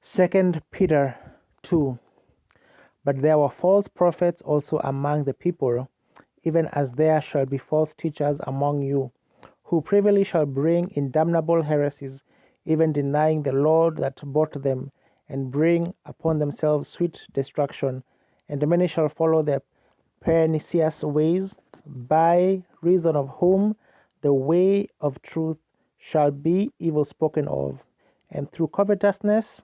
2 Peter 2. But there were false prophets also among the people, even as there shall be false teachers among you, who privily shall bring in damnable heresies, even denying the Lord that bought them, and bring upon themselves swift destruction. And many shall follow their pernicious ways, by reason of whom the way of truth shall be evil spoken of. And through covetousness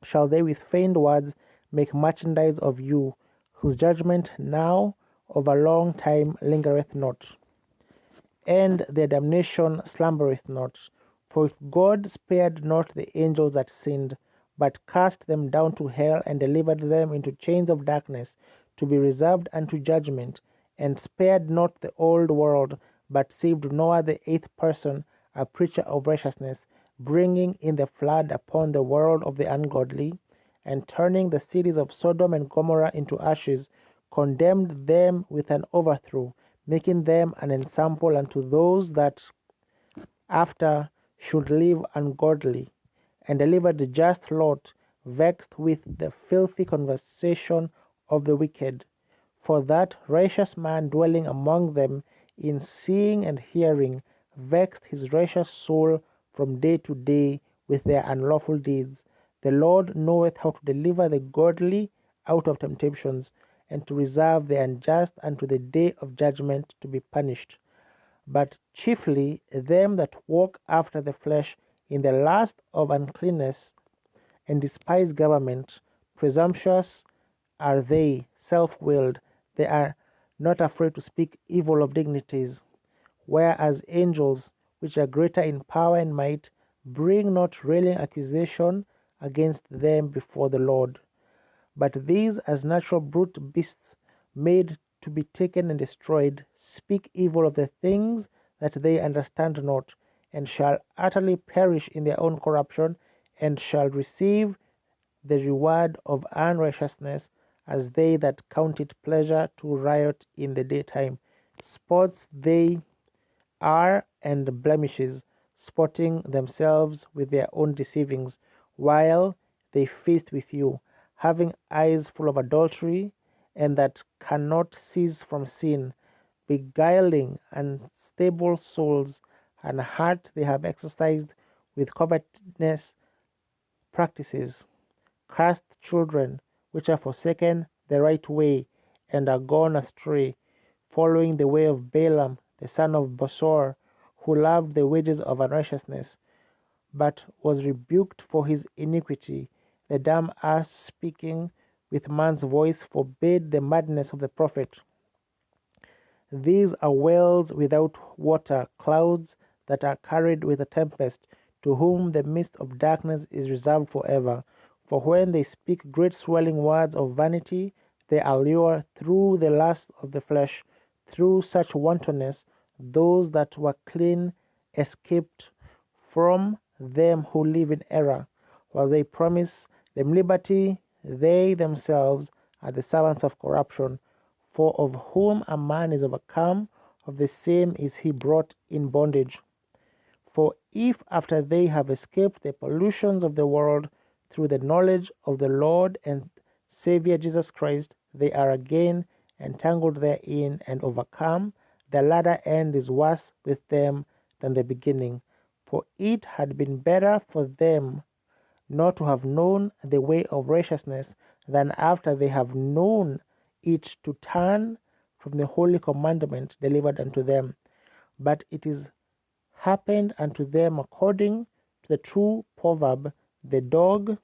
shall they with feigned words make merchandise of you, whose judgment now of a long time lingereth not, and their damnation slumbereth not. For if God spared not the angels that sinned, but cast them down to hell, and delivered them into chains of darkness, to be reserved unto judgment, and spared not the old world, but saved Noah the eighth person, a preacher of righteousness, bringing in the flood upon the world of the ungodly, and turning the cities of Sodom and Gomorrah into ashes, condemned them with an overthrow, making them an ensample unto those that after should live ungodly, and delivered the just Lot, vexed with the filthy conversation of the wicked. For that righteous man dwelling among them, in seeing and hearing, vexed his righteous soul from day to day with their unlawful deeds. The Lord knoweth how to deliver the godly out of temptations, and to reserve the unjust unto the day of judgment to be punished. But chiefly them that walk after the flesh in the lust of uncleanness, and despise government. Presumptuous are they, self-willed. They are not afraid to speak evil of dignities, whereas angels, which are greater in power and might, bring not railing accusation against them before the Lord. But these, as natural brute beasts, made to be taken and destroyed, speak evil of the things that they understand not, and shall utterly perish in their own corruption, and shall receive the reward of unrighteousness, as they that count it pleasure to riot in the daytime. Spots they are, and blemishes, spotting themselves with their own deceivings, while they feast with you, having eyes full of adultery, and that cannot cease from sin, beguiling unstable souls, and heart they have exercised with covetousness practices. Cursed children, which are forsaken the right way, and are gone astray, following the way of Balaam the son of Bosor, who loved the wages of unrighteousness, but was rebuked for his iniquity. The dumb ass, speaking with man's voice, forbade the madness of the prophet. These are wells without water, clouds that are carried with a tempest, to whom the mist of darkness is reserved forever. For when they speak great swelling words of vanity, they allure through the lust of the flesh. Through such wantonness, those that were clean escaped from them who live in error. While they promise them liberty, they themselves are the servants of corruption. For of whom a man is overcome, of the same is he brought in bondage. For if after they have escaped the pollutions of the world through the knowledge of the Lord and Saviour Jesus Christ, they are again entangled therein and overcome, the latter end is worse with them than the beginning. For it had been better for them not to have known the way of righteousness, than after they have known it to turn from the holy commandment delivered unto them. But it is happened unto them according to the true proverb, the dog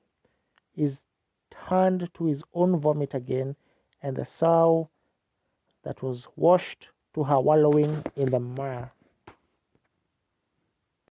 is turned to his own vomit again, and the sow that was washed to her wallowing in the mire.